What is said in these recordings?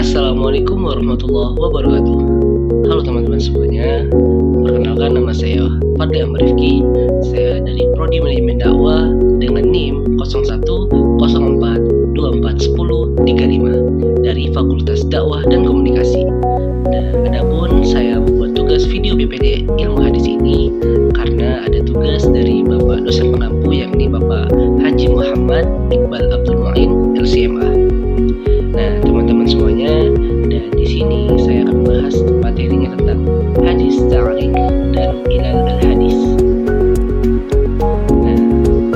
Assalamualaikum warahmatullahi wabarakatuh. Halo teman-teman semuanya. Perkenalkan, nama saya Fadli Ahmad Rifki. Saya dari Prodi Manajemen Dakwah dengan NIM 0104241035 dari Fakultas Dakwah dan Komunikasi. Dan adapun saya membuat tugas video BPD Ilmu Hadis ini karena ada tugas dari Bapak dosen pengampu, yakni Bapak Haji Muhammad Iqbal Abdul Mu'in LCMA. Nah, teman-teman semuanya, dan di sini saya akan membahas materinya tentang hadis ta'liq dan ilal al-hadis. Nah,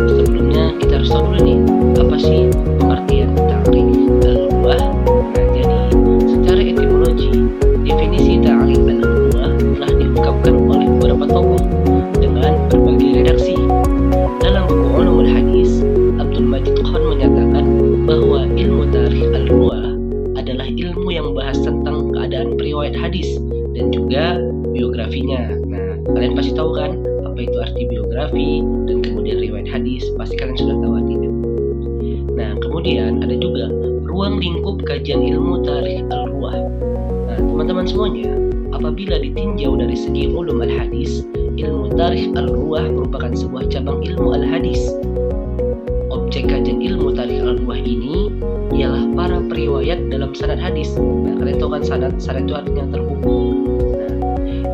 sebelumnya kita harus tahu dulu nih, apa sih pengertian ta'liq al-ruwah? Nah, jadi secara etimologi, definisi ta'liq al-ruwah telah diungkapkan oleh beberapa tokoh dengan berbagai redaksi. Dalam buku Ulumul Hadis, Abdul Majid Khan menyatakan bahwa ilmu tarikh al-ruwah adalah ilmu yang membahas tentang keadaan periwayat hadis dan juga biografinya. Nah, kalian pasti tahu kan apa itu arti biografi dan kemudian riwayat hadis, pasti kalian sudah tahu artinya. Nah, kemudian ada juga ruang lingkup kajian ilmu tarikh al-ruwah. Nah, teman-teman semuanya, apabila ditinjau dari segi ulum al-hadis, ilmu tarikh al-ruwah merupakan sebuah cabang ilmu al-hadis. Objek kajian ilmu tarikh al-ruwah ini ialah para periwayat dalam sanad hadis. Nah, kalian tahu kan sanad itu artinya terhubung. Nah,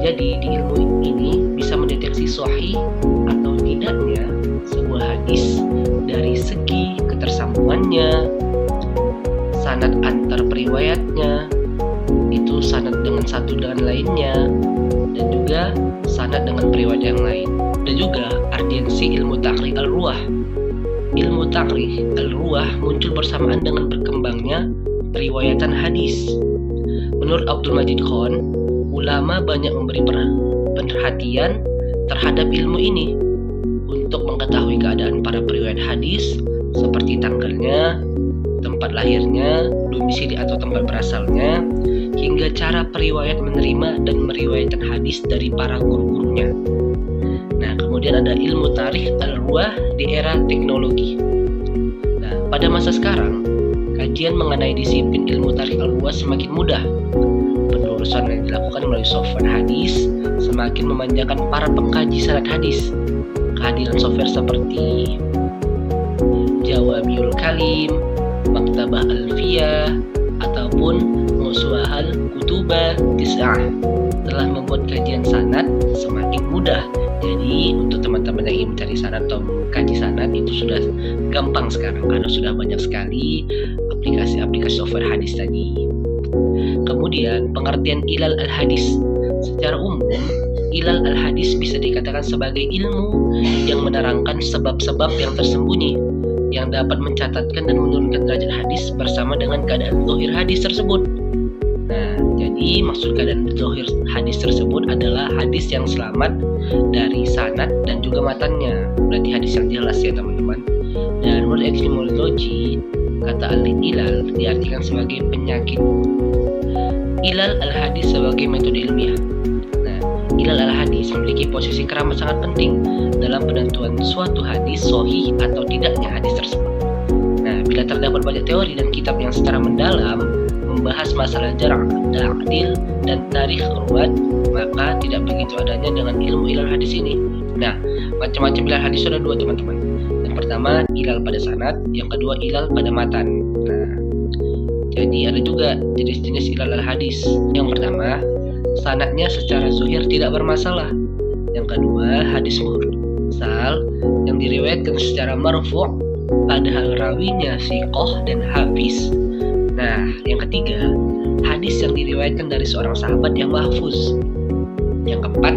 jadi di ilmu ini bisa mendeteksi sahih atau tidaknya sebuah hadis dari segi ketersambungannya, sanad antar periwayatnya, itu sanad dengan satu dengan lainnya, dan juga sanad dengan periwayat yang lain. Dan juga artiensi ilmu tarikh al-ruwah. Ilmu tarikh al-ruwah muncul bersamaan dengan berkembangnya periwayatan hadis. Menurut Abdul Majid Khan, ulama banyak memberi perhatian terhadap ilmu ini untuk mengetahui keadaan para periwayat hadis seperti tanggalnya, tempat lahirnya, domisili atau tempat berasalnya, hingga cara periwayat menerima dan meriwayatkan hadis dari para guru-gurunya. Nah, kemudian ada ilmu tarikh al-ruwah di era teknologi. Nah, pada masa sekarang, kajian mengenai disiplin ilmu tarikh al-ruwah semakin mudah. Penelusuran yang dilakukan melalui software hadis semakin memanjakan para pengkaji sanad hadis. Kehadiran software seperti Jawamiul Kalim, Maktabah Alfiyah, ataupun Musuahal Kutubah Tis'ah telah membuat kajian sanad semakin mudah. Jadi untuk teman-teman yang ingin mencari sanad atau mengkaji sanad itu sudah gampang sekarang karena sudah banyak sekali aplikasi software hadis tadi. Kemudian pengertian ilal al-hadis. Secara umum, ilal al-hadis bisa dikatakan sebagai ilmu yang menerangkan sebab-sebab yang tersembunyi yang dapat mencatatkan dan menurunkan derajat hadis bersama dengan keadaan zahir hadis tersebut. Nah, jadi maksud keadaan zahir hadis tersebut adalah hadis yang selamat dari sanad dan juga matannya. Berarti hadis yang jelas ya teman-teman. Dan menurut etimologi, kata al-ilal diartikan sebagai penyakit. Ilal al-hadis sebagai metode ilmiah. Nah, ilal al-hadis memiliki posisi keramat sangat penting dalam penentuan suatu hadis sahih atau tidaknya hadis tersebut. Nah, bila terdapat banyak teori dan kitab yang secara mendalam membahas masalah jarh, ta'dil, dan tarikh ruwat, maka tidak begitu adanya dengan ilmu ilal hadis ini. Nah, macam-macam ilal hadis ada dua teman-teman. Yang pertama ilal pada sanad, yang kedua ilal pada matan. Nah, jadi ada juga jenis-jenis ilal hadis. Yang pertama, sanadnya secara zahir tidak bermasalah. Yang kedua, hadis mursal yang diriwayatkan secara marfu' padahal rawinya siqah dan hafiz. Nah, yang ketiga, hadis yang diriwayatkan dari seorang sahabat yang mahfuz. Yang keempat,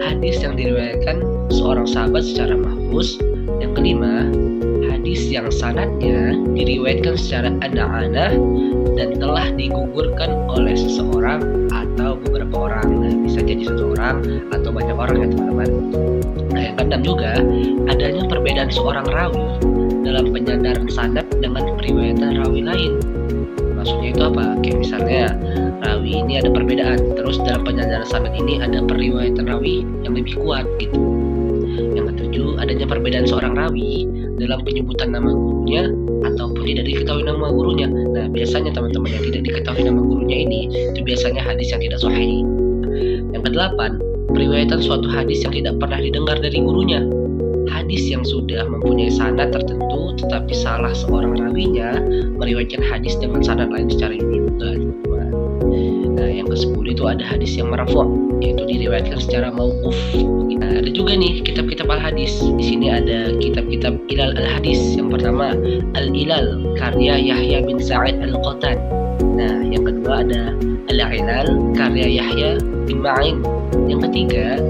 hadis yang diriwayatkan seorang sahabat secara mahfuz. Yang kelima, hadis yang sanadnya diriwayatkan secara an'anah dan telah digugurkan oleh seseorang atau beberapa orang. Nah, bisa jadi satu orang atau banyak orang ya teman-teman. Nah, yang keenam juga, adanya perbedaan seorang rawi dalam penyandaran sanad dengan periwayatan rawi lain. Maksudnya itu apa? Kayak misalnya rawi ini ada perbedaan, terus dalam penyandaran sanad ini ada periwayatan rawi yang lebih kuat gitu. Yang ketujuh, adanya perbedaan seorang rawi dalam penyebutan nama gurunya ataupun tidak diketahui nama gurunya. Nah, biasanya teman-teman yang tidak diketahui nama gurunya ini itu biasanya hadis yang tidak sahih. Yang kedelapan, periwayatan suatu hadis yang tidak pernah didengar dari gurunya. Hadis yang sudah mempunyai sanad tertentu tetapi salah seorang rawinya meriwayatkan hadis dengan sanad lain secara juga, teman-teman. Nah, yang ke-10 itu ada hadis yang marfu', yaitu diriwayatkan secara mauquf. Nah, ada juga nih kitab-kitab al-hadis. Di sini ada kitab-kitab Ilal al-hadis. Yang pertama, Al-Ilal karya Yahya bin Sa'id al-Qattan. Nah, yang kedua ada Al-Ilal karya Yahya bin Ma'in. Yang ketiga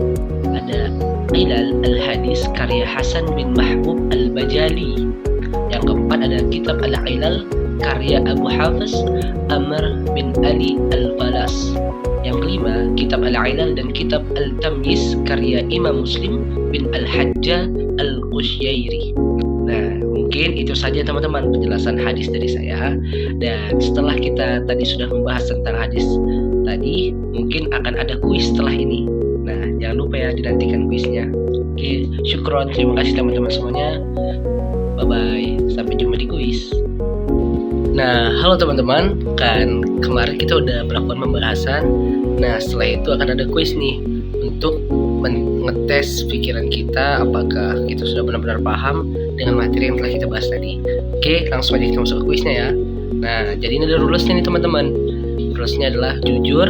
ada Ilal al-hadis karya Hasan bin Mahbub al-Bajali. Yang keempat ada kitab Al-Ilal karya Abu Hafiz Amr bin Ali al-Falas. Yang kelima, kitab Al-Ilal dan kitab Al-Tamyiz karya Imam Muslim bin Al-Hajjah Al-Qushayri. Nah, mungkin itu saja teman-teman penjelasan hadis dari saya. Dan setelah kita tadi sudah membahas tentang hadis tadi, mungkin akan ada kuis setelah ini. Nah, jangan lupa ya dinantikan kuisnya. Oke, syukron, terima kasih teman-teman semuanya. Bye-bye, sampai jumpa di kuis. Nah, halo teman-teman, kan kemarin kita udah melakukan pembahasan. Nah, setelah itu akan ada kuis nih untuk ngetes pikiran kita apakah kita sudah benar-benar paham dengan materi yang telah kita bahas tadi. Oke, langsung aja kita masuk ke kuisnya ya. Nah, jadi ini ada rulesnya nih teman-teman. Rulesnya adalah jujur,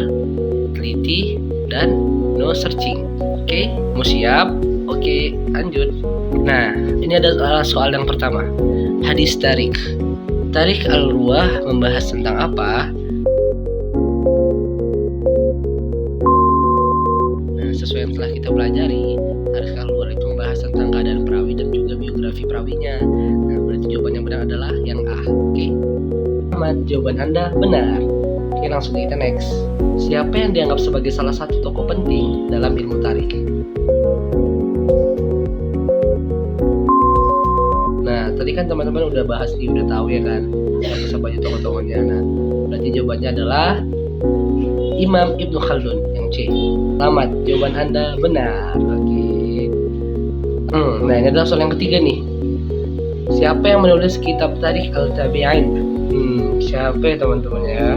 teliti, dan no searching. Oke, mau siap? Oke, lanjut. Nah, ini adalah soal yang pertama. Hadis tarik. Tarik al-Ruwah membahas tentang apa? Nah, sesuai yang telah kita pelajari, Tarik al-Ruwah itu membahas tentang keadaan perawi dan juga biografi perawinya. Nah, berarti jawaban yang benar adalah yang A. Oke. Selamat, jawaban Anda benar. Oke, langsung kita next. Siapa yang dianggap sebagai salah satu tokoh penting dalam ilmu tarik? Nah, tadi kan teman-teman udah bahas nih, udah tahu ya kan siapa aja tokoh-tokohnya. Nah, berarti jawabannya adalah Imam Ibnu Khaldun, yang C. Selamat, jawaban Anda benar. Oke. Nah, ini adalah soal yang ketiga nih. Siapa yang menulis kitab Tarikh Al-Tabi'in? Siapa ya teman-teman ya?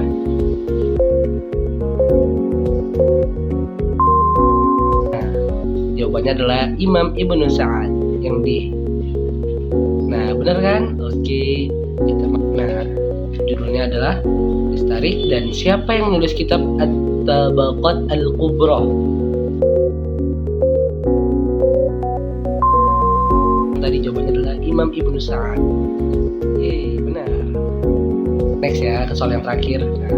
Nah, jawabannya adalah Imam Ibnu Sa'ad, yang D. Nah, benar kan? Oke. Nah, judulnya adalah Tarik, dan siapa yang menulis kitab At-Tabaqat Al-Kubra? Tadi jawabannya adalah Imam Ibnu Sa'ad. Yeay, benar. Next ya, ke soal yang terakhir. Nah,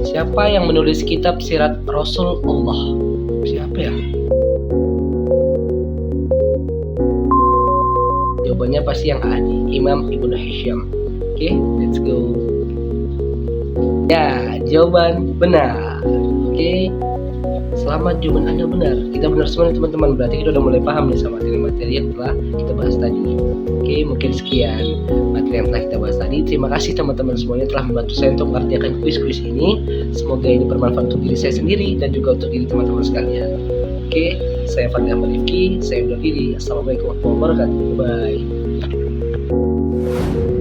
siapa yang menulis kitab Sirat Rasulullah? Siapa ya? Jawabannya pasti yang A, Imam Ibnu Hisham. Oke, let's go. Ya, jawaban benar. Oke, selamat, jawaban Anda benar. Kita benar semua nih teman-teman. Berarti kita udah mulai paham nih sama materi yang telah kita bahas tadi. Oke, mungkin sekian materi yang telah kita bahas tadi. Terima kasih teman-teman semuanya telah membantu saya untuk mengerjakan kuis-kuis ini. Semoga ini bermanfaat untuk diri saya sendiri dan juga untuk diri teman-teman sekalian. Oke, saya Fadli Ahmad Rifki. Saya undur diri. Assalamualaikum warahmatullahi wabarakatuh. Bye.